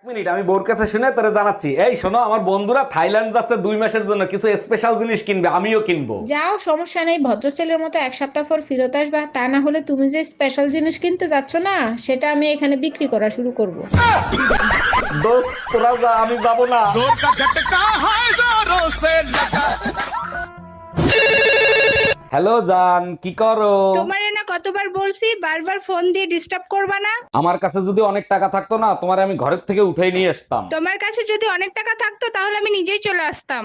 Minute, আমি bore কাছে শুনে তোরে জানাচ্ছি। এই শোনো, আমার বন্ধুরা থাইল্যান্ড যাচ্ছে 2 মাসের জন্য, কিছু স্পেশাল জিনিস কিনবে, আমিও কিনবো। যাও, সমস্যা নেই। ভদ্র ছেলের মতো এক সপ্তাহ পর ফেরত আসবা। তা না হলে তুমি যে স্পেশাল জিনিস কিনতে যাচ্ছ না, সেটা আমি এখানে বিক্রি করা শুরু করব। দোস্ত তোরা যা, আমি যাবো না। হ্যালো জান, কি করো? তোমারে না কতবার বলছি বারবার ফোন দিয়ে ডিস্টার্ব করবা না। আমার কাছে যদি অনেক টাকা থাকতো না, তোমার আমি ঘরের থেকে উঠাই নিয়ে আসতাম। তোমার কাছে যদি অনেক টাকা থাকতো তাহলে আমি নিজেই চলে আসতাম।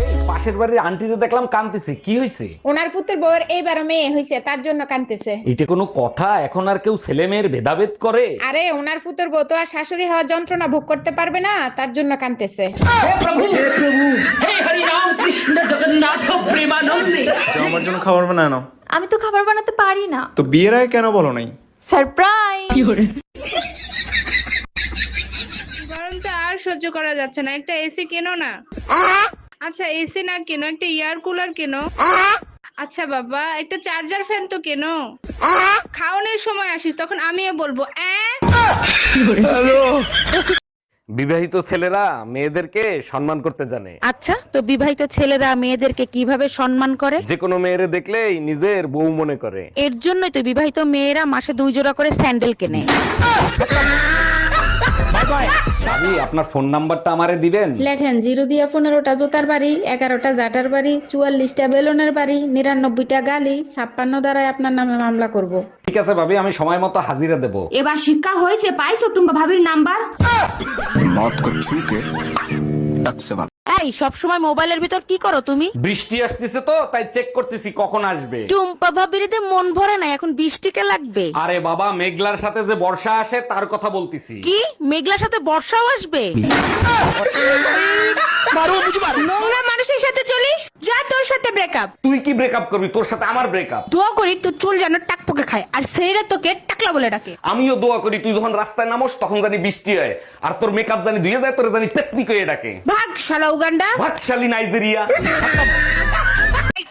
এই পাশের বাড়ির আন্টিকে দেখলাম কাঁদতেছে, কি হয়েছে? ওনার পুত্রের বউয়ের এইবার মেয়ে হয়েছে, তার জন্য কাঁদতেছে। এটা কোনো কথা? এখন আর কেউ ছেলে মেয়ের ভেদাভেদ করে? আরে ওনার পুত্রের বউ তো আর শাশুড়ি হওয়ার যন্ত্রণা ভোগ করতে পারবে না, তার জন্য কাঁদতেছে। আমার জন্য খাবার বানায় নাও। আমি তো খাবার বানাতে পারি না। তো বিয়ের আগে কেন বলো নাই? সারপ্রাইজ। গরম তো আর সহ্য করা যাচ্ছে না, একটা এসি কেনো না। আচ্ছা এসি না কেনো, একটা এয়ার কুলার কেনো। আচ্ছা বাবা, একটা চার্জার ফ্যান তো কেনো। খাওয়ানোর সময় আসিস তখন আমিও বলবো বিবাহিত ছেলেরা মেয়েদেরকে সম্মান করতে জানে। আচ্ছা, তো বিবাহিত ছেলেরা মেয়েদেরকে কিভাবে সম্মান করে? যে কোনো মেয়েরে দেখলেই নিজের বউ মনে করে। এর জন্যই তো বিবাহিত মেয়েরা মাসে 2 জোড়া করে স্যান্ডেল কেনে। ভাবি, আপনার ফোন নাম্বারটা আমারে দিবেন? লেখেন 0 দিয়া 15টা জোতার বাড়ি, 11টা জাটার বাড়ি, 44টা বেলুনের বাড়ি, 99টা গালি, 56 দ্বারাই আপনার নামে মামলা করব। ঠিক আছে ভাবি, আমি সময় মতো হাজিরা দেব। এবার শিক্ষা হয়েছে, পাইছো টুম্পা ভাবির নাম্বার? এই সব সময় মোবাইলের ভিতর কি করো তুমি? বৃষ্টি আসতেছে তো তাই চেক করতেছি কখন আসবে। টুম্পা ভাবির এতে মন ভরে না, এখন বৃষ্টিকে লাগবে। আরে বাবা, মেঘলার সাথে যে বর্ষা আসে তার কথা বলতেছি। কি মেঘলার সাথে বর্ষাও আসবে? নোংরা মানুষের সাথে চলিস, যা তোর সাথে ব্রেকআপ। তুই কি ব্রেকআপ করবি? তোর সাথে আমার ব্রেকআপ। দোয়া করি তোর চুল যেন টাকপোকে খায়, আর ছেলেরা তোকে টাকলা বলে ডাকে। আমিও দোয়া করি তুই যখন রাস্তায় নামোস তখন জানি বৃষ্টি হয়, আর তোর মেকআপ জানি ধুয়ে যায়, তোর জানি টেকনিক হয়ে ডাকে। ভাগ শালা উগান্ডা। ভাগশালী নাইজেরিয়া।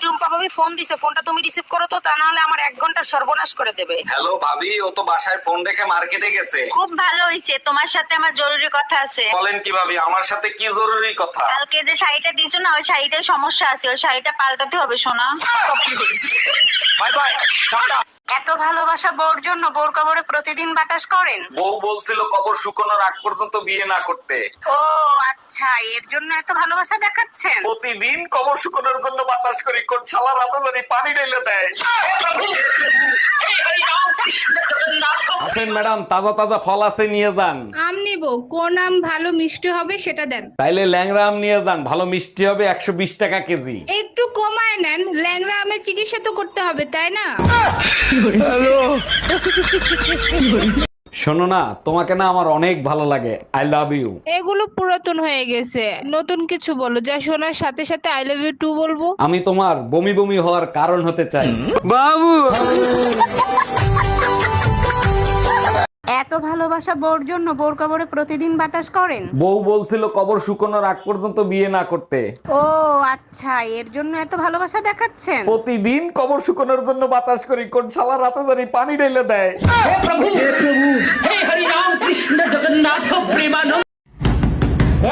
টুম্পা ভাবি ফোন দিছে, ফোনটা তুমি রিসিভ করো তো, তা না হলে আমার 1 ঘন্টা সর্বনাশ করে দেবে। হ্যালো ভাবি, ও তো বাসায় ফোন রেখে মার্কেটে গেছে। খুব ভালো হইছে, তোমার সাথে আমার জরুরি কথা আছে। বলেন কি ভাবি, আমার সাথে কি জরুরি কথা? কালকে যে শাড়িটা দিছো না, ওই শাড়িটার সমস্যা আছে, ওই শাড়িটা পাল্টাতে হবে সোনা। Bye bye, tata. এত ভালোবাসা বউর জন্য বউর কবরে প্রতিদিন বাতাস করেন? বউ বলছিল কবর শুকানোর আগ পর্যন্ত বিয়ে না করতে। ও আচ্ছা, এর জন্য এত ভালোবাসা দেখাচ্ছেন। প্রতিদিন কবর শুকানোর জন্য বাতাস করি, কোন শালা রাতে জানি পানি ঢেলে দেয়। আসেন ম্যাডাম, তাজা তাজা ফল আছে, নিয়ে যান। আম নিবো, কোন আম ভালো মিষ্টি হবে সেটা দেন। তাইলে ল্যাংড়া আম নিয়ে যান, ভালো মিষ্টি হবে, 120 টাকা কেজি। একটু কমায় নেন, ল্যাংড়া আমের চিকিৎসা তো করতে হবে তাই না। শোনো না, তোমাকে না আমার অনেক ভালো লাগে, আই লাভ ইউ। এগুলো পুরাতন হয়ে গেছে, নতুন কিছু বলো যা শোনার সাথে সাথে আই লাভ ইউ টু বলবো। আমি তোমার বমি বমি হওয়ার কারণ হতে চাই। এত ভালোবাসা বউর জন্য বউর কবরে প্রতিদিন বাতাস করেন? বউ বলছিল কবর শুকানোর আগ পর্যন্ত বিয়ে না করতে। ও আচ্ছা, এর জন্য এত ভালোবাসা দেখাচ্ছেন। প্রতিদিন কবর শুকানোর জন্য বাতাস করি, কোন শালা রাতে জানি পানি ঢেলে দেয়।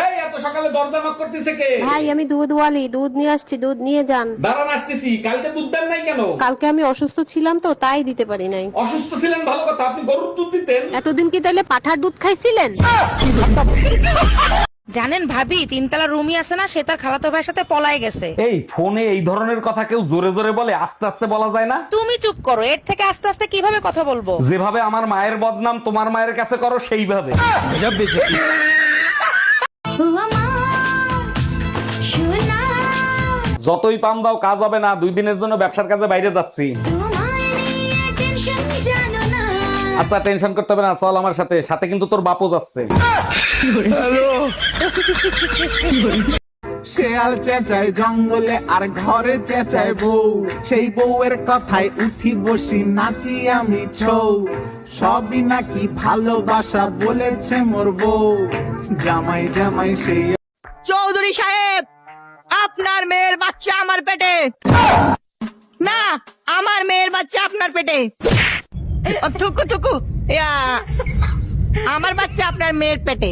এই এত সকালে দরজা knock করতেছে কে? ভাই আমি দুধওয়ালি, দুধ নিয়ে আসছি, দুধ নিয়ে যান। দাঁড়ান আসতেছি। কালকে দুধ দেন নাই কেন? কালকে আমি অসুস্থ ছিলাম তো তাই দিতে পারি নাই। অসুস্থ ছিলেন ভালো কথা, আপনি গরুর দুধ দিতেন। এতদিন কি তাহলে পাঠার দুধ খাইছিলেন? জানেন ভাবি, 3তলা রুমি আছে না, সে তার খালাতো ভাইয়ের সাথে পলায় গেছে। এই ফোনে এই ধরনের কথা কেউ জোরে জোরে বলে, আস্তে আস্তে বলা যায় না? তুমি চুপ করো, এর থেকে আস্তে আস্তে কিভাবে কথা বলবো? যেভাবে আমার মায়ের বদনাম তোমার মায়ের কাছে করো সেইভাবে। যতই পাম দাও কাজ হবে না, 2 দিনের জন্য ব্যবসার কাজে বাইরে যাচ্ছি। আচ্ছা টেনশন করতে হবে না, চল আমার সাথে, সাথে কিন্তু তোর বাপও যাচ্ছে। শেয়াল চেঁচায় জঙ্গলে আর ঘরে চেঁচায় বউ, সেই বউয়ের কথায় উঠি বসি নাচি আমি ছৌ, সবই নাকি ভালোবাসা বলেছে মোর বউ, জামাই জামাই সেই। চৌধুরী সাহেব, আপনার মেয়ের বাচ্চা আমার পেটে। না, আমার মেয়ের বাচ্চা আপনার পেটে। থুকু থুকু আমার বাচ্চা আপনার মেয়ের পেটে